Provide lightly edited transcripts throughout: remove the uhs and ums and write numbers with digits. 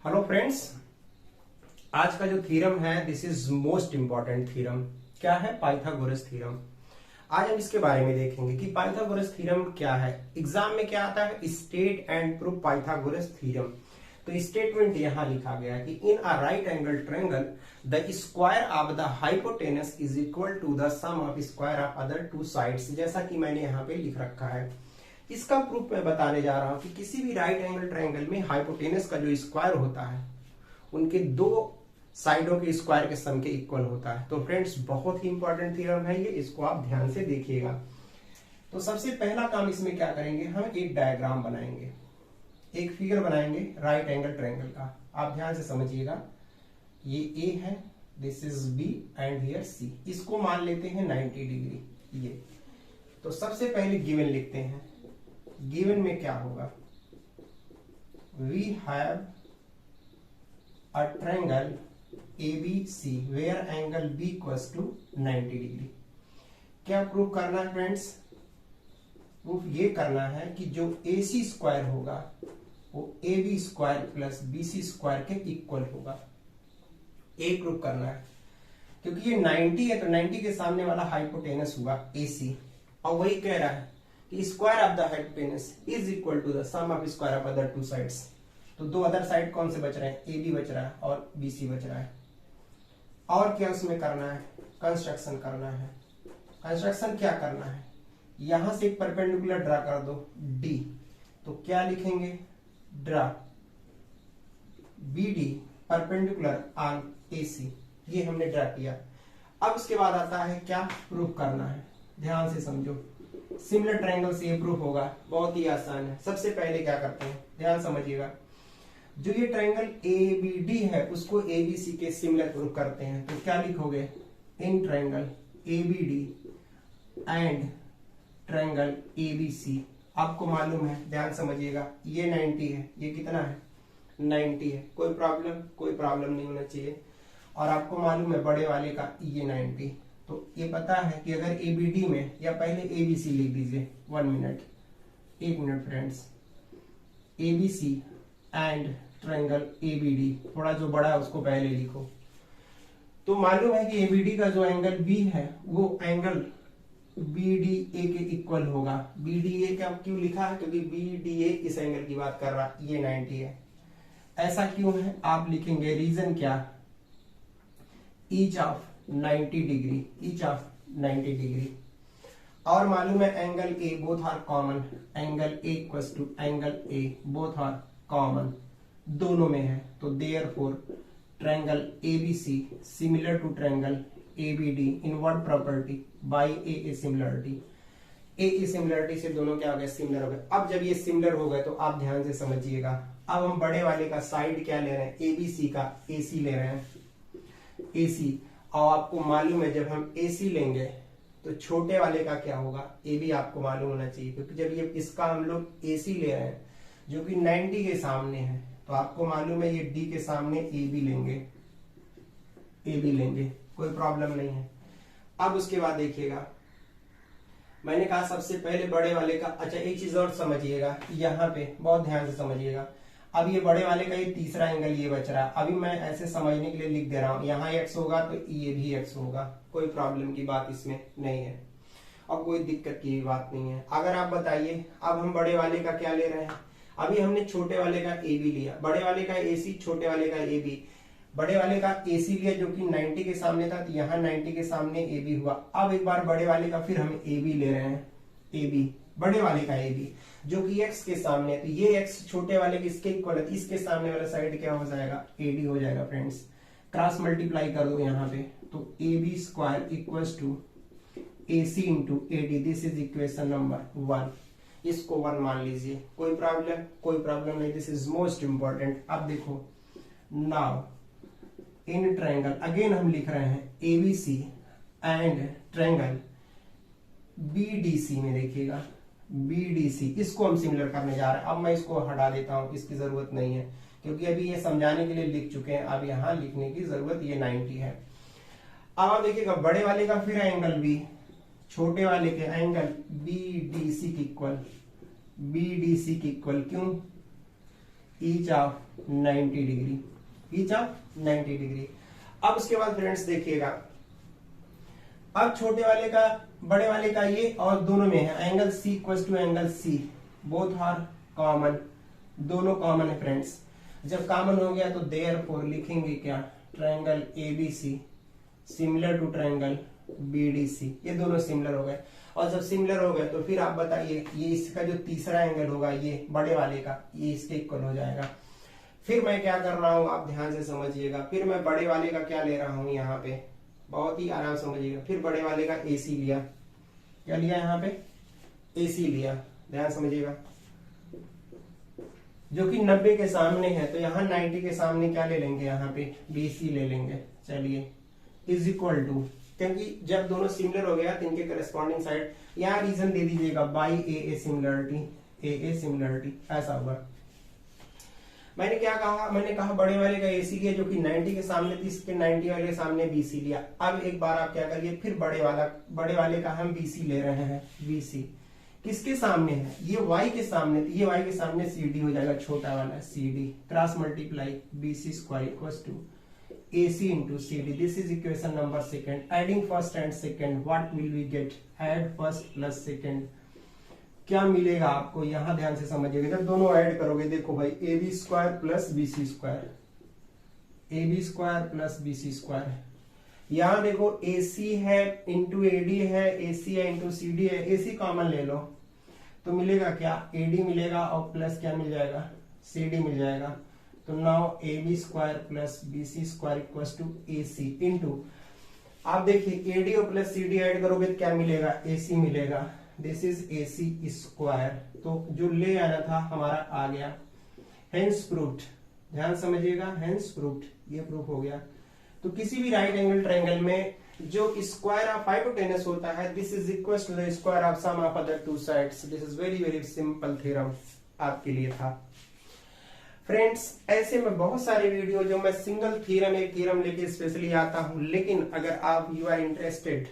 Hello friends, आज का जो थ्योरम है this is most important theorem. क्या है? Pythagoras theorem. आज हम इसके बारे में देखेंगे कि पाइथागोरस थ्योरम क्या है। एग्जाम में क्या आता है? State and prove Pythagoras theorem. तो स्टेटमेंट यहां लिखा गया है कि in a right angle triangle the square of the hypotenuse is equal to the sum of square of other two sides, जैसा कि मैंने यहाँ पे लिख रखा है। इसका प्रूफ मैं बताने जा रहा हूं कि किसी भी राइट एंगल ट्रायंगल में हाइपोटेनस का जो स्क्वायर होता है उनके दो साइडों के स्क्वायर के सम के इक्वल होता है। तो फ्रेंड्स, बहुत ही इंपॉर्टेंट थ्योरम है ये, इसको आप ध्यान से देखिएगा। तो सबसे पहला काम इसमें क्या करेंगे, हम एक डायग्राम बनाएंगे, एक फिगर बनाएंगे राइट एंगल ट्रायंगल का। आप ध्यान से समझिएगा। ये ए है, this is B and here C. इसको मान लेते हैं 90 डिग्री ये। तो सबसे पहले गिवन लिखते हैं। गिवन में क्या होगा? We have a triangle ABC where angle B equals to 90 degree. क्या प्रूव करना है फ्रेंड्स? प्रूफ ये करना है कि जो AC स्क्वायर होगा वो AB square plus BC square के इक्वल होगा। ए प्रूफ करना है, क्योंकि ये 90 है तो 90 के सामने वाला हाइपोटेनस हुआ AC, और वही कह रहा है कि square of the hypotenuse is equal to the sum of square of other two sides. तो दो अदर साइड कौन से बच रहे हैं? AB बच रहा है और BC बच रहा है। और क्या उसमें करना है? कंस्ट्रक्शन करना है। कंस्ट्रक्शन क्या करना है? यहां से एक परपेंडिकुलर ड्रा कर दो D। तो क्या लिखेंगे? Draw BD perpendicular on AC। ये हमने ड्रा किया। अब उसके बाद आता है क्या? प्रूफ करना है। ध्यान से समझो, सिमिलर ट्रायंगल से ये प्रूफ होगा। बहुत ही आसान है। सबसे पहले क्या करते हैं, ध्यान समझिएगा। जो ये ट्रायंगल ABD है उसको ABC के सिमिलर प्रूफ करते हैं। तो क्या लिखोगे? In triangle ABD and triangle ABC। आपको मालूम है, ध्यान समझिएगा, ये 90 है, ये कितना है? 90 है। कोई प्रॉब्लम नहीं होना चाहिए। और आपको मालूम है बड़े वाले का ये 90। तो ये पता है कि अगर ABD में, या पहले ABC लिख दीजिए, 1 minute, 1 minute friends. ABC and triangle ABD, थोड़ा जो बड़ा है उसको पहले लिखो। तो मालूम है कि ABD का जो एंगल B है वो एंगल BDA के इक्वल होगा। BDA का क्यों लिखा है? क्योंकि BDA इस एंगल की बात कर रहा, ये 90 है। ऐसा क्यों है? आप लिखेंगे रीजन क्या? Each of 90 degree, each of 90 degree. और मालूम है angle A both are common, angle A equals to angle A both are common, दोनों में है। तो therefore triangle ABC similar to triangle ABD in what property? By AA similarity. AA similarity से दोनों क्या हो गए? सिमिलर हो गए। अब जब ये सिमिलर हो गए तो आप ध्यान से समझिएगा। अब हम बड़े वाले का साइड क्या ले रहे हैं? ABC का AC ले रहे हैं, AC। और आपको मालूम है जब हम AC लेंगे तो छोटे वाले का क्या होगा? AB आपको मालूम होना चाहिए, क्योंकि जब ये इसका हम लोग AC ले रहे हैं जो कि 90 के सामने है, तो आपको मालूम है ये D के सामने AB लेंगे, कोई प्रॉब्लम नहीं है। अब उसके बाद देखिएगा, मैंने कहा सबसे पहले बड़े वाले का। अच्छा, एक चीज और समझिएगा, यहाँ पे बहुत ध्यान से समझिएगा। अब ये बड़े वाले का ये तीसरा एंगल ये बच रहा है। अभी मैं ऐसे समझने के लिए लिख दे रहा हूं, यहाँ x होगा तो ये भी x होगा। कोई प्रॉब्लम की बात इसमें नहीं है और कोई दिक्कत की बात नहीं है। अगर आप बताइए, अब हम बड़े वाले का क्या ले रहे हैं? अभी हमने छोटे वाले का AB लिया, बड़े वाले का AC, छोटे वाले का AB। बड़े वाले का AC लिया जो कि 90 के सामने था, तो यहाँ 90 के सामने AB हुआ। अब एक बार बड़े वाले का फिर हम AB ले रहे हैं, AB बड़े वाले का AB जो कि x के सामने है। तो ये x छोटे वाले के इसके इक्वल है, इसके सामने वाला साइड क्या हो जाएगा? AD हो जाएगा फ्रेंड्स। क्रॉस मल्टीप्लाई कर दो यहाँ पे, तो AB square equals to AC into AD। This is equation number 1। इसको 1 मान लीजिए। कोई प्रॉब्लम नहीं। This is most important. अब देखो, नाउ इन ट्रायंगल अगेन हम लिख रहे हैं ABC एंड ट्रायंगल BDC में देखिएगा, BDC इसको हम सिमिलर करने जा रहे हैं। अब मैं इसको हटा देता हूं, इसकी जरूरत नहीं है, क्योंकि अभी ये समझाने के लिए लिख चुके हैं। अब यहां लिखने की जरूरत, ये 90 है। अब आप देखिएगा बड़े वाले का फिर एंगल B, छोटे वाले के एंगल BDC के इक्वल, क्यों? Each of 90 degree, each of 90 degree. अब उसके बाद फ्रेंड्स देखिएगा, अब छोटे वाले का बड़े वाले का ये और दोनों में है angle C equal to angle C, both are common, दोनों कॉमन है फ्रेंड्स। जब कॉमन हो गया तो देयरफॉर लिखेंगे क्या, triangle ABC similar to triangle BDC, ये दोनों सिमिलर हो गए। और जब सिमिलर हो गए तो फिर आप बताइए ये इसका जो तीसरा एंगल होगा ये बड़े वाले का, ये इसके इक्वल हो जाएगा। फिर मैं क्या कर रहा हूं आप ध्यान से समझिएगा, फिर मैं बड़े वाले का क्या ले रहा हूं यहाँ पे, बहुत ही आराम समझिएगा। फिर बड़े वाले का एसी लिया, क्या लिया यहाँ पे, एसी लिया, ध्यान समझिएगा, जो कि 90 के सामने है, तो यहाँ 90 के सामने क्या ले लेंगे, यहाँ पे बीसी ले लेंगे। चलिए इज इक्वल टू, क्योंकि जब दोनों सिमिलर हो गया तो इनके करस्पॉन्डिंग साइड यहाँ रीजन दे दीजिएगा by A similarity, A similarity ऐसा होगा। मैंने क्या कहा, मैंने कहा बड़े वाले का एसी लिया जो कि 90 के सामने थी, इसके 90 वाले के सामने बीसी लिया। अब एक बार आप क्या करिए, फिर बड़े वाले का हम बीसी ले रहे हैं, बीसी किसके सामने है, ये y के सामने, ये y के सामने CD हो जाएगा, छोटा वाला CD, cross multiply BC square equals to AC into CD. This is equation number second. Adding first and second, what will we get? Add first plus second. क्या मिलेगा आपको, यहां ध्यान से समझिएगा। जब दोनों ऐड करोगे देखो भाई, AB square plus BC square, AB square plus BC square. यहाँ देखो AC है इंटू AD है, AC है इंटू CD है, AC कॉमन ले लो तो मिलेगा क्या, AD मिलेगा और प्लस क्या मिल जाएगा, CD मिल जाएगा। तो now AB square plus BC square equals to AC into, आप देखिए AD और प्लस CD ऐड करोगे तो क्या मिलेगा, AC मिलेगा। दिस इज AC स्क्वायर, तो जो ले आना था हमारा आ गया। हेंस प्रूफ्ड, ध्यान समझिएगा, हेंस प्रूफ्ड, ये प्रूफ हो गया। तो किसी भी राइट एंगल ट्रायंगल में जो स्क्वायर ऑफ हाइपोटेनस होता है, this is equal to the square of sum of other two sides. This is very very simple theorem आपके लिए था फ्रेंड्स। ऐसे में बहुत सारे वीडियो जो मैं सिंगल थ्योरम एक थ्योरम लेके स्पेशली आता हूं, लेकिन अगर आप यू आर इंटरेस्टेड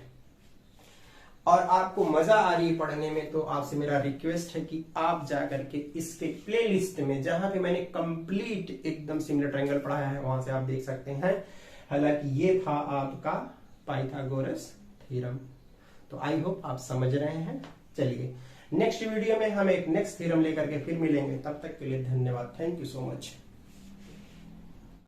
और आपको मजा आ रही है पढ़ने में, तो आपसे मेरा रिक्वेस्ट है कि आप जाकर के इसके प्लेलिस्ट में, जहां पे मैंने कंप्लीट एकदम सिमिलर ट्रायंगल पढ़ाया है, वहां से आप देख सकते हैं। हालांकि ये था आपका पाइथागोरस थ्योरम, तो आई होप आप समझ रहे हैं। चलिए नेक्स्ट वीडियो में हम एक नेक्स्ट थ्योरम लेकर के फिर मिलेंगे, तब तक के लिए धन्यवाद, थैंक यू सो मच।